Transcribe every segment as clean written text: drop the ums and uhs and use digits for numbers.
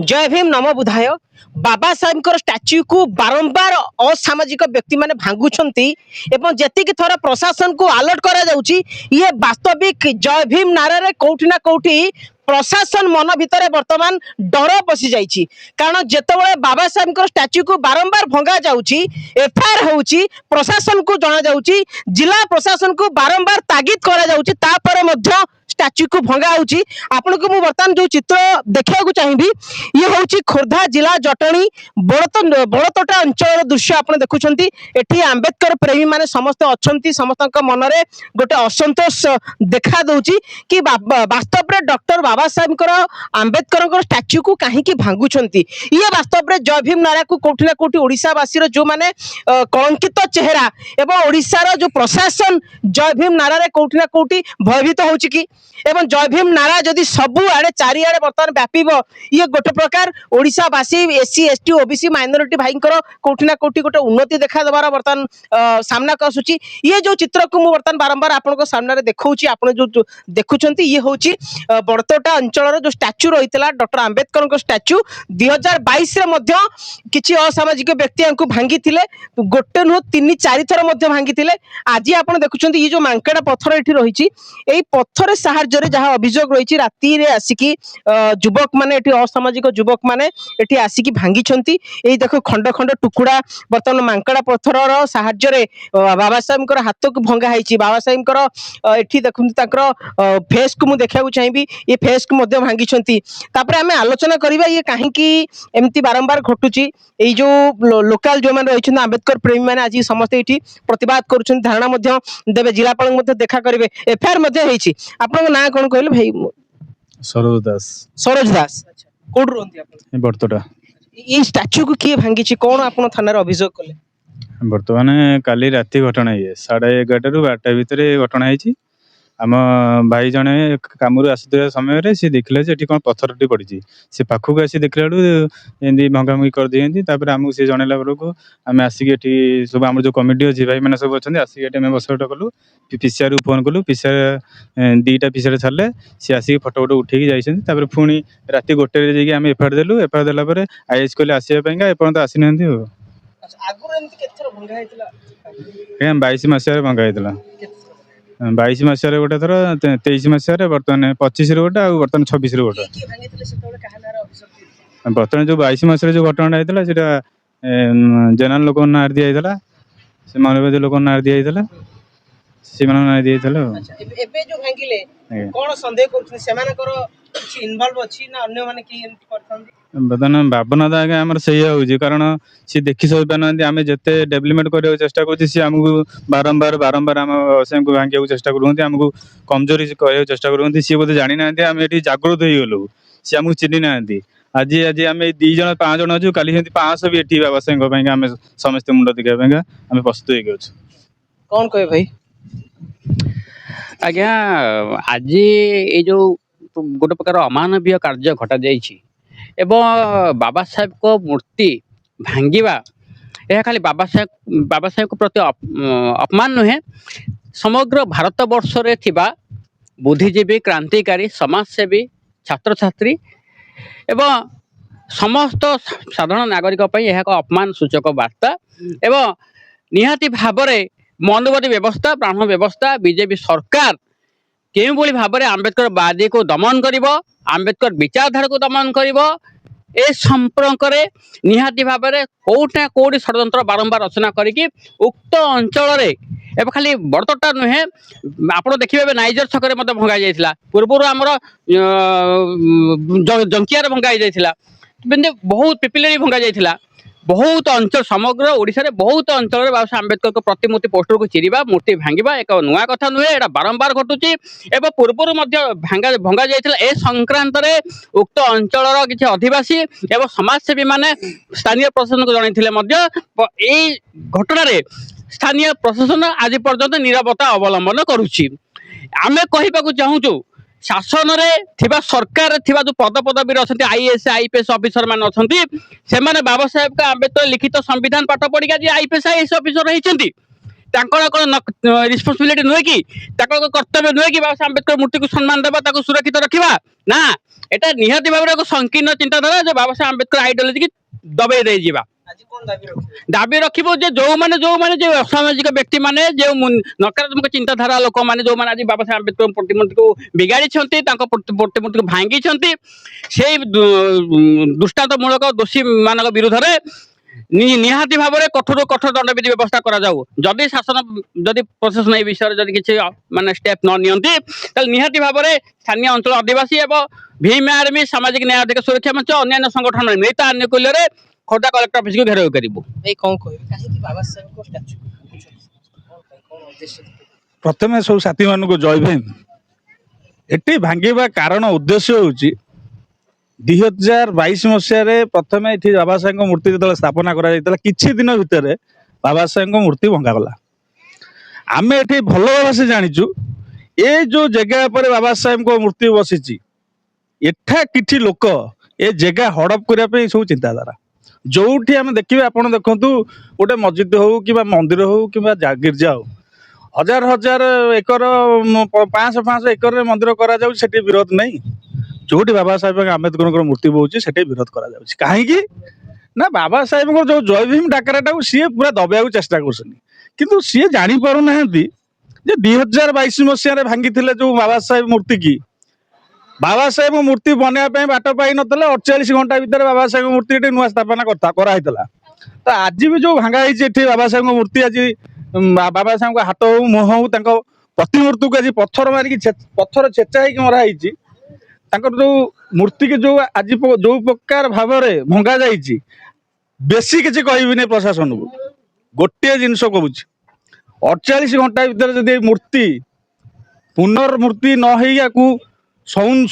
जय भीम नम बुधाय बाबा साहेब स्टाच्यू को बारंबार असामाजिक व्यक्ति माने भांगुछंती एवं जेतिक थर प्रशासन को अलर्ट करा जाउची ये वास्तविक जय भीम नारा रे कोठी ना कोठी प्रशासन मन भितर वर्तमान डर पशि जाइछि कारण जेतेबेले बाबा साहेब स्टाच्यू को बारंबार भंगा जाउची एफआईआर होउची प्रशासन को जना जाउची जिला प्रशासन को बारंबार तागिद करा जाउची तापर मध्य स्टाच्यू को भंगा होउची आपन को मु वर्तमान जो चित्र देखिया को चाहिबी ये होउची खोर्धा जिला जटणी बड़तोटा अंचल दृश्य आपन देखुछंती एठी अंबेडकर प्रेमी माने समस्त अछंती समस्तक मनरे गोटे असंतोष देखा दउची कि वास्तव रे डॉक्टर बाबा साहेब अंबेडकर स्टाच्यू को कहीं भांगुछंती ये वास्तव रे जय भीम नारा को कोठी ना कोठी ओडिसा वासी रो जो माने कलंकित चेहरा एवं ओडिसा रो जो प्रशासन जय भीम नारा रे कोठी ना कोठी भयभीत होउची कि एवं जय भीम नारा जदि सबु आड़े चारिआड़े बर्तमान व्यापीब ये गोटे प्रकार ओडिशा वासी एससी एसटी ओबीसी माइनोरिटी भाई कोठी ना कोठी गोटे उन्नति देखा देवार बर्तमान सामना को आसुची ये जो चित्र को मु बर्तमान बारंबार आपन सामने देखौची आपन जो देखुछंती ये होची बड़तोटा अंचल जो स्टाच्यू रहितला डॉक्टर अंबेडकर स्टाच्यू 2022 रे मध्य किछि असामाजिक व्यक्ति को भांगी थिले गोटे नु 3-4 थर मध्य भांगी थिले आज आपन देखुछंती ये जो मांकेड़ा पत्थर एठी रहिची एई पत्थर साहाय्य रे जहा अभियोग रहिची राती रे आसिकी युवक माने एठी असामाजिक युवक माने एठी आसिकी भांगी छंती एई देखो खंड खंड टुकुड़ा बर्तमान मांकेड़ा पत्थर रो साहाय्य रे बाबा साहेब हाथ को भंगा हैची बाबा साहेब एठी देखुन ताकर फेस को मु देखा को चाहिबी ये फेस को मध्य भांगी छंती तापर हमें आलोचना करबा ये काहे की एमती बारंबार घटुची एई जो लोकल जो माने रहिछन अंबेडकर प्रेमी माने आज समस्त एठी प्रतिवाद करूछन धारणा मध्य देबे जिलापाल मध्य देखा करिवे एफआईआर मध्य हैची आपन ना कोन कहले भाई सरोज दास कोड रोंती आपन बर्तोटा ये स्टैच्यू को किए भांगी छी कोन आपन थाना रे अभियोग कले बर्तमान काली राति घटना ये 11:30 रु 12 भितर घटना है आम भाई जने कम आसुवा समय सी देखले कौन पत्थर पड़ी से पाखक आसी देखला बेलू भंगाभंगी कर दिखती आमको सी जनला बेलू आम आसिक सब आम जो कमिटी अच्छी भाई मैंने सब अच्छे आसिक बसट कलु पीसीआर फोन कलु पीसीआर 2टा पीसीआर छाड़े सी आसिक फटो फटो उठेकी जाइए पुणी राति 1 बजे आम एफआईआर देलु एफआईआर देला आईएस कहले आसवाई एपर्त आसी ना 22 मसीह भंगा होता 22 मसीह गोटे थर 23 मसीह बर्तमान 25 गोटे आ बर्तमान 26 गोटे बर्तमान जो 22 मसीह जो घटना होता है जनरल लोक ना दिखाई से मानवीय लोक ना दिखाई से ना दिखाई बर्तमान भावना तो आगे आम से कारण सी देखी सही पाना आम जिते डेवलपमेंट करने चेष्टा करमको बारंबार बारंबार आम को भांगा चेष्टा करमको कमजोरी कर चेष्टा करते सी बोधे जानी ना आम ये जागृत हो गलु सी आमको चिन्ह ना आज आज आम 2 जन 5 जन अच्छु काली 500 भी ये बाबा साहेब आम समस्त मुंड देखा आम प्रस्तुत हो कौन कहे भाई आज्ञा आज ये जो गोटे प्रकार अमानवीय कार्य घटा जाइए एवं बाबा साहेब को मूर्ति भांगा यह खाली बाबा साहेब को प्रति अपमान नुहे समग्र भारत वर्ष रे थिबा बुद्धिजीवी क्रांतिकारी समाजसेवी छात्र छात्री एवं समस्त साधारण नागरिक यह एक अपमान सूचक वार्ता एवं निहाती भाव में मनुवादी व्यवस्था ब्राह्मण व्यवस्था बीजेपी सरकार केउ भाव में आंबेडकर बादी को दमन करिवो आंबेडकर विचारधारा को दमन करिवो ए संपर्क में निहाती भाव में कोठा कोठी षड्यंत्र बारंबार रचना करिकी उक्त अंचल एवं खाली बड़तोटा नुहे आप देखिए नाइजर छक भंगा जाइए पूर्व आमर जंकियार भंगा जाइए बहुत पिपिले भंगा जाइए बहुत अंचल समग्र ओडिशा रे बहुत अंचल बाबा साहेब आंबेडकर को प्रतिमूर्ति पोस्टर को चिरिबा मूर्ति भांगिबा एक नुआ कथा नुहे एटा बारंबार घटुची एवं पूर्व भंगा जाइथिला ए संक्रांत रे उक्त अंचल किसी आदिवासी एवं समाजसेवी माने स्थानीय प्रशासन को जणाइथिले मध्य एई घटना रे स्थानीय प्रशासन आज पर्यंत नीरवता अवलंबन करुची आमे कहिबाकू चाहूचु शासन रे थिबा सरकार थिबा जो पद पदवी अच्छे आईएएस आईपीएस ऑफिसर मान अच्छे से बाबा साहेब का आंबेडकर लिखित संविधान पाठ पढ़ी आज आईपीएस आईएएस ऑफिसर होती ତାଙ୍କର କ'ଣ ରିସ୍ପନ୍ସିବିଲିଟି ନୁହେଁ କି, ତାଙ୍କର କର୍ତ୍ତବ୍ୟ ନୁହେଁ କି ବାବା ସାହେବ ଆମ୍ବେଦକର ମୂର୍ତ୍ତିକୁ ସମ୍ମାନ ଦେବା, ତାକୁ ସୁରକ୍ଷିତ ରଖିବା? ନା, এটা ନିହାତି ଭାବରେ ଏକ ସଂକୀର୍ଣ୍ଣ ଚିନ୍ତାଧାରା ଯେ ବାବା ସାହେବ ଆମ୍ବେଦକର ଆଇଡିଓଲୋଜି କି ଦବେଇ ଦେଇଯିବା। ଦାବି ରଖିବ ଯେ ଯୋଉମାନେ ଯେ ଅସାମାଜିକ ବ୍ୟକ୍ତି ମାନେ ଯେଉଁ ନକାରାତ୍ମକ ଚିନ୍ତାଧାରା ଲୋକମାନେ ଯୋଉମାନେ ଆଜି ବାବା ସାହେବ ଆମ୍ବେଦକର ପ୍ରତିମୂର୍ତ୍ତିକୁ ବିଗାଡ଼ିଛନ୍ତି, ତାଙ୍କ ପ୍ରତିମୂର୍ତ୍ତିକୁ ଭାଙ୍ଗିଛନ୍ତି, ସେଇ ଦୃଷ୍ଟାନ୍ତମୂଳକ ଦୋଷୀ ମାନଙ୍କ ବିରୁଦ୍ଧରେ ନିହାତି ଭାବରେ କଠୋର ଦଣ୍ଡବିଧି ବ୍ୟବସ୍ଥା କରାଯାଉ। ଯଦି ପ୍ରଶାସନ এই বিষয়ে ଯଦି କିଛି ମାନେ ଷ୍ଟେପ୍ ନ ନିଅନ୍ତି ତାହେଲେ ନିହାତି ଭାବରେ ସ୍ଥାନୀୟ ଅଞ୍ଚଳ ଅଧିବାସୀ ଏବଂ ଭୀମ ଆର୍ମି, ସାମାଜିକ ନ୍ୟାୟ ଅଧିକାର ସୁରକ୍ଷା ମଞ୍ଚ, ଅନ୍ୟାନ୍ୟ ସଂଗଠନ ମିଳିତ ଆନୁକୂଲ୍ୟରେ ଖୋର୍ଦ୍ଧା କଲେକ୍ଟର ଅଫିସକୁ ଘେରାଉ କରିବୁ। ପ୍ରଥମେ ସବୁ ସାଥୀମାନଙ୍କୁ ଜୟ ଭୀମ। ଏଠି ଭାଙ୍ଗିବା କାରଣ ଉଦ୍ଦେଶ୍ୟ ହେଉଛି 2022 ମସିହାରେ ପ୍ରଥମେ ଏଠି ବାବା ସାହେବଙ୍କ ମୂର୍ତ୍ତି ଯେତେବେଳେ ସ୍ଥାପନା କରାଯାଇଥିଲା କିଛି ଦିନ ଭିତରେ ବାବା ସାହେବଙ୍କ ମୂର୍ତ୍ତି ଭଙ୍ଗାଗଲା। ଆମେ ଏଠି ଭଲ ଭାବରେ ଜାଣିଛୁ ଏ ଯୋଉ ଜାଗା ଉପରେ ବାବା ସାହେବଙ୍କ ମୂର୍ତ୍ତି ବସିଛି, ଏଠା କିଛି ଲୋକ ଏ ଜାଗା ହଡପ କରିବା ପାଇଁ ସବୁ ଚିନ୍ତାଧାରା। ଯୋଉଠି ଆମେ ଦେଖିବେ, ଆପଣ ଦେଖନ୍ତୁ ଗୋଟେ ମସଜିଦ ହଉ କିମ୍ବା ମନ୍ଦିର ହଉ କିମ୍ବା ଗିର୍ଜା ହଉ, ହଜାର ହଜାର ଏକର 500 ଏକରରେ ମନ୍ଦିର କରାଯାଉଛି, ସେଠି ବିରୋଧ ନାହିଁ। ଯୋଉଠି ବାବା ସାହେବ ଆମ୍ବେଦକରଙ୍କର ମୂର୍ତ୍ତି ବହୁଛି ସେଠି ବିରୋଧ କରାଯାଉଛି। କାହିଁକି ନା ବାବା ସାହେବଙ୍କର ଯୋଉ ଜୟ ଭୀମ ଡାକରାଟାକୁ ସିଏ ପୁରା ଦବେଇବାକୁ ଚେଷ୍ଟା କରୁଛନ୍ତି, କିନ୍ତୁ ସିଏ ଜାଣିପାରୁନାହାନ୍ତି ଯେ 2022 ମସିହାରେ ଭାଙ୍ଗିଥିଲେ ଯୋଉ ବାବା ସାହେବ ମୂର୍ତ୍ତି କି, ବାବା ସାହେବ ମୂର୍ତ୍ତି ବନେଇବା ପାଇଁ ବାଟ ପାଇନଥିଲେ 48 ଘଣ୍ଟା ଭିତରେ ବାବା ସାହେବ ମୂର୍ତ୍ତି ଏଠି ନୂଆ ସ୍ଥାପନା କରାହେଇଥିଲା। ତ ଆଜି ବି ଯୋଉ ଭାଙ୍ଗା ହେଇଛି ଏଠି ବାବା ସାହେବଙ୍କ ମୂର୍ତ୍ତି, ଆଜି ବାବା ସାହେବଙ୍କ ହାତ ହଉ ମୁହଁ ହଉ ତାଙ୍କ ପ୍ରତିମୂର୍ତ୍ତିକୁ ଆଜି ପଥର ମାରିକି ପଥର ଛେଚା ହେଇକି ମରା ହେଇଛି। ତାଙ୍କର ଯୋଉ ମୂର୍ତ୍ତିକି ଯୋଉ ଆଜି ଯୋଉ ପ୍ରକାର ଭାବରେ ଭଙ୍ଗା ଯାଇଛି, ବେଶୀ କିଛି କହିବିନି ପ୍ରଶାସନକୁ। ଗୋଟିଏ ଜିନିଷ କହୁଛି, 48 ଘଣ୍ଟା ଭିତରେ ଯଦି ମୂର୍ତ୍ତି ପୁନର୍ମୂର୍ତ୍ତି ନ ହେଇବାକୁ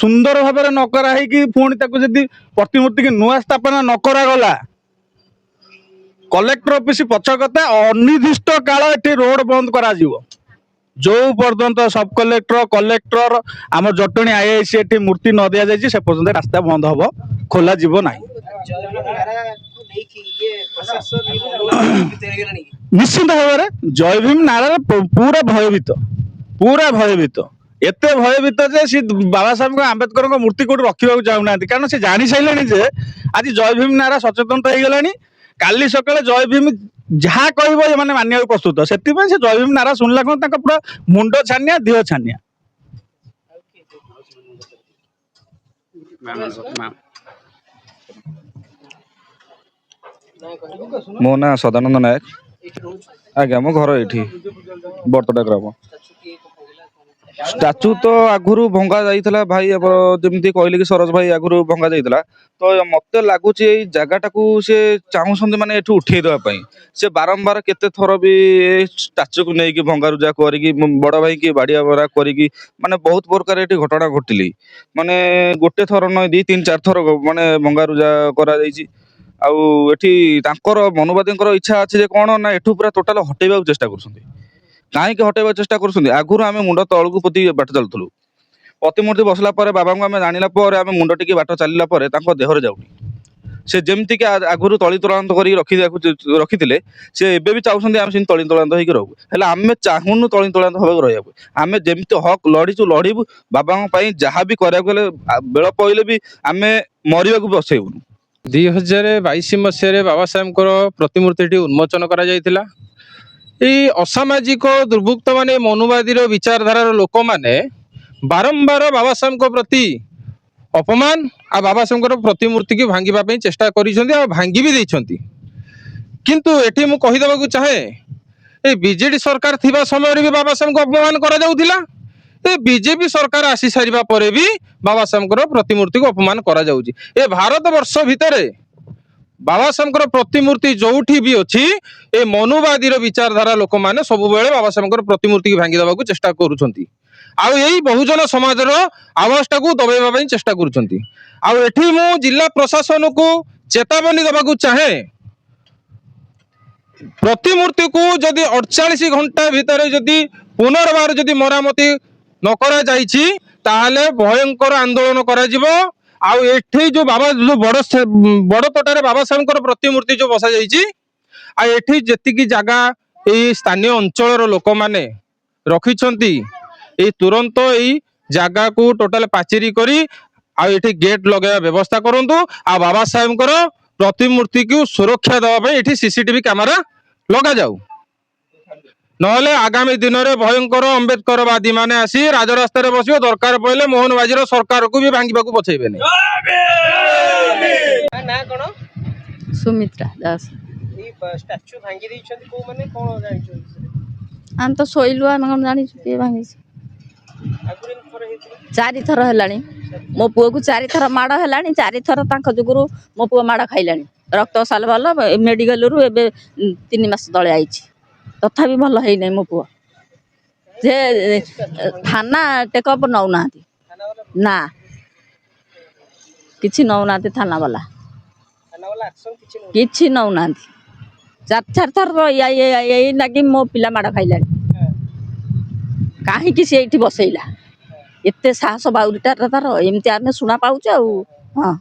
ସୁନ୍ଦର ଭାବରେ ନ କରା ହେଇକି ପୁଣି ତାକୁ ଯଦି ପ୍ରତିମୂର୍ତ୍ତିକି ନୂଆ ସ୍ଥାପନା ନ କରାଗଲା, କଲେକ୍ଟର ଅଫିସ ପଛ କଥା ଅନିର୍ଦ୍ଦିଷ୍ଟ କାଳ ଏଠି ରୋଡ ବନ୍ଦ କରାଯିବ। ଯୋଉ ପର୍ଯ୍ୟନ୍ତ ସବ କଲେକ୍ଟର ଆମ ଜଟଣୀ IIC ଏଠି ମୂର୍ତ୍ତି ନ ଦିଆଯାଇଛି ସେ ପର୍ଯ୍ୟନ୍ତ ରାସ୍ତା ବନ୍ଦ ହବ, ଖୋଲା ଯିବ ନାହିଁ। ନିଶ୍ଚିତ ଭାବରେ ଜୟ ଭୀମ ନାରାରେ ପୁରା ଭୟଭୀତ, ଏତେ ଭୟଭୀତ ଯେ ସେ ବାବା ସାହେବ ଆମ୍ବେଦକରଙ୍କ ମୂର୍ତ୍ତି କୋଉଠି ରଖିବାକୁ ଚାହୁଁନାହାନ୍ତି। କାରଣ ସେ ଜାଣି ସାରିଲେଣି ଯେ ଆଜି ଜୟ ଭୀମ ନାରା ସଚେତନତା ହେଇଗଲାଣି, କାଲି ସକାଳେ ଜୟ ଭୀମ ଯାହା କହିବ ଏମାନେ ମାନିବାକୁ ପ୍ରସ୍ତୁତ। ସେଥିପାଇଁ ସେ ଜୟ ଭୀମ ନାରା ଶୁଣିଲା କଣ ତାଙ୍କ ପୁରା ମୁଣ୍ଡ ଛାନିଆ, ଦେହ ଛାନିଆ। ମୋ ନାଁ ସଦାନନ୍ଦ ନାୟକ। ଆଜ୍ଞା, ମୋ ଘର ଏଇଠି ବରତଡ଼ା ଗ୍ରାମ। ଷ୍ଟାଚୁ ତ ଆଗରୁ ଭଙ୍ଗା ଯାଇଥିଲା ଭାଇ, ଆମର ଯେମିତି କହିଲେ କି ସରୋଜ ଭାଇ ଆଗରୁ ଭଙ୍ଗା ଯାଇଥିଲା। ତ ମତେ ଲାଗୁଛି ଏଇ ଜାଗାଟାକୁ ସେ ଚାହୁଁଛନ୍ତି ମାନେ ଏଠୁ ଉଠେଇ ଦେବା ପାଇଁ। ସେ ବାରମ୍ବାର କେତେ ଥର ବି ଷ୍ଟାଚୁକୁ ନେଇକି ଭଙ୍ଗାରୁଜା କରିକି, ବଡ଼ ଭାଇକି ବାଡ଼ିଆ ବରା କରିକି, ମାନେ ବହୁତ ପ୍ରକାର ଏଠି ଘଟଣା ଘଟିଲି। ମାନେ ଗୋଟେ ଥର ନୁହେଁ, 2-3-4 ଥର ମାନେ ଭଙ୍ଗାରୁଜା କରାଯାଇଛି। ଆଉ ଏଠି ତାଙ୍କର ମନୁବାଦୀଙ୍କର ଇଚ୍ଛା ଅଛି ଯେ କ'ଣ ନା ଏଠୁ ପୁରା ଟୋଟାଲ ହଟେଇବାକୁ ଚେଷ୍ଟା କରୁଛନ୍ତି। କାହିଁକି ହଟେଇବାକୁ ଚେଷ୍ଟା କରୁଛନ୍ତି? ଆଗରୁ ଆମେ ମୁଣ୍ଡ ତଳକୁ ପୋତି ବାଟ ଚାଲୁଥିଲୁ, ପ୍ରତିମୂର୍ତ୍ତି ବସିଲା ପରେ ବାବାଙ୍କୁ ଆମେ ଜାଣିଲା ପରେ ଆମେ ମୁଣ୍ଡ ଟିକେ ବାଟ ଚାଲିଲା ପରେ ତାଙ୍କ ଦେହରେ ଯାଉନି। ସେ ଯେମିତିକି ଆଗରୁ ତଳି ତଳାନ୍ତ କରିକି ରଖିଥିଲେ, ସେ ଏବେ ବି ଚାହୁଁଛନ୍ତି ଆମେ ସେମିତି ତଳି ତଳାନ୍ତ ହେଇକି ରହିବୁ। ହେଲେ ଆମେ ଚାହୁଁନୁ ତଳି ତଳାନ୍ତ ହେବାକୁ ରହିବାକୁ। ଆମେ ଯେମିତି ହକ୍ ଲଢ଼ିବୁ ବାବାଙ୍କ ପାଇଁ, ଯାହା ବି କରିବାକୁ ହେଲେ ବେଳ ପଇଲେ ବି ଆମେ ମରିବାକୁ ବସେଇବୁନୁ। 2022 ମସିହାରେ ବାବା ସାହେବଙ୍କର ପ୍ରତିମୂର୍ତ୍ତିଟି ଉନ୍ମୋଚନ କରାଯାଇଥିଲା। এই ଅସାମାଜିକ ଦୁର୍ବୃତ୍ତ ମାନେ, ମନୁବାଦୀର ବିଚାରଧାରାର ଲୋକମାନେ ବାରମ୍ବାର ବାବା ସାହେବଙ୍କ ପ୍ରତି ଅପମାନ ଆଉ ବାବା ସାହେବଙ୍କର ପ୍ରତିମୂର୍ତ୍ତିକୁ ଭାଙ୍ଗିବା ପାଇଁ ଚେଷ୍ଟା କରିଛନ୍ତି ଆଉ ଭାଙ୍ଗି ବି ଦେଇଛନ୍ତି। କିନ୍ତୁ ଏଠି ମୁଁ କହିଦେବାକୁ ଚାହେଁ, এই ବିଜେଡି ସରକାର ଥିବା ସମୟରେ ବି ବାବା ସାହେବଙ୍କୁ ଅପମାନ କରାଯାଉଥିଲା। ଏ ବିଜେପି ସରକାର ଆସି ସାରିବା ପରେ ବି ବାବା ସାହେବଙ୍କର ପ୍ରତିମୂର୍ତ୍ତିକୁ ଅପମାନ କରାଯାଉଛି। ଏ ଭାରତ ବର୍ଷ ଭିତରେ ବାବା ସାହେବଙ୍କର ପ୍ରତିମୂର୍ତ୍ତି ଯୋଉଠି ବି ଅଛି, ଏ ମନୁବାଦୀର ବିଚାରଧାରା ଲୋକମାନେ ସବୁବେଳେ ବାବା ସାହେବଙ୍କର ପ୍ରତିମୂର୍ତ୍ତିକୁ ଭାଙ୍ଗି ଦେବାକୁ ଚେଷ୍ଟା କରୁଛନ୍ତି। ଆଉ ଏଇ ବହୁଜନ ସମାଜର ଆବାଜଟାକୁ ଦବାଇବା ପାଇଁ ଚେଷ୍ଟା କରୁଛନ୍ତି। ଆଉ ଏଠି ମୁଁ ଜିଲ୍ଲା ପ୍ରଶାସନକୁ ଚେତାବନୀ ଦେବାକୁ ଚାହେଁ, ପ୍ରତିମୂର୍ତ୍ତିକୁ ଯଦି 48 ଘଣ୍ଟା ଭିତରେ ଯଦି ପୁନର୍ବାର ଯଦି ମରାମତି ନ କରାଯାଇଛି, ତାହେଲେ ଭୟଙ୍କର ଆନ୍ଦୋଳନ କରାଯିବ। ଆଉ ଏଠି ଯୋଉ ବାବା ଯୋଉ ବଡ଼ ତୋଟାରେ ବାବା ସାହେବଙ୍କର ପ୍ରତିମୂର୍ତ୍ତି ଯୋଉ ବସାଯାଇଛି, ଆଉ ଏଠି ଯେତିକି ଜାଗା এই স্থানীয় অঞ্চଳର ଲୋକମାନେ ରଖିଛନ୍ତି এই ତୁରନ୍ତ এই ଜାଗାକୁ ଟୋଟାଲ ପାଚେରୀ କରି ଆଉ ଏଠି ଗେଟ୍ ଲଗାଇବା ବ୍ୟବସ୍ଥା କରନ୍ତୁ ଆଉ ବାବା ସାହେବଙ୍କର ପ୍ରତିମୂର୍ତ୍ତିକୁ ସୁରକ୍ଷା ଦେବା ପାଇଁ ଏଠି ସିସିଟିଭି କ୍ୟାମେରା ଲଗାଯାଉ ନହେଲେ ଆଗାମୀ ଦିନରେ ଭୟଙ୍କର ଅମ୍ବେଦକରବାଦୀ ମାନେ ଆସି ରାଜରାସ୍ତାରେ ବସିବ ଦରକାର ପଡ଼ିଲେ ମୋହନ ମାଝୀର ସରକାରକୁ ବି ଭାଙ୍ଗିବାକୁ ପଛେଇବେନି। ନା କଣ ସୁମିତ୍ରା ଦାସ ଏଇ ଷ୍ଟାଚ୍ୟୁ ଭାଙ୍ଗି ଦେଇଛନ୍ତି କୋଉ ମାନେ କଣ ଜାଣିଛନ୍ତି ଆମେ ତ ଶୋଇଲୁ ଆମେ କଣ ଜାଣିଛୁ କିଏ ଭାଙ୍ଗିଛି। ଆଗରୁ ଏମିତି ଥରେ ହେଇଥିଲା 4 ଥର ହେଲାଣି ମୋ ପୁଅକୁ 4 ଥର ମାଡ଼ ହେଲାଣି 4 ଥର ତାଙ୍କ ଯୋଗୁରୁ ମୋ ପୁଅ ମାଡ଼ ଖାଇଲାଣି ରକ୍ତ ସାଲ ଭଲ ମେଡିକାଲରୁ ଏବେ 3 ମାସ ତଳେ ଆଇଛି ତଥାପି ଭଲ ହେଇନାହିଁ ମୋ ପୁଅ ଯେ ଥାନା ଟେକଅପ୍ ନେଉନାହାନ୍ତି ନା କିଛି ନେଉନାହାନ୍ତି ଥାନା ବାଲା ଆକ୍ସନ କିଛି ନୁହଁ କିଛି ନେଉନାହାନ୍ତି 4 ଥର ଏଇ ନାଗି ମୋ ପିଲା ମାଡ଼ ଖାଇଲାଣି କାହିଁକି ସେ ଏଇଠି ବସେଇଲା ଏତେ ସାହସ ବାଉରିଟା ତାର ଏମିତି ଆମେ ଶୁଣା ପାଉଛୁ ଆଉ ହଁ।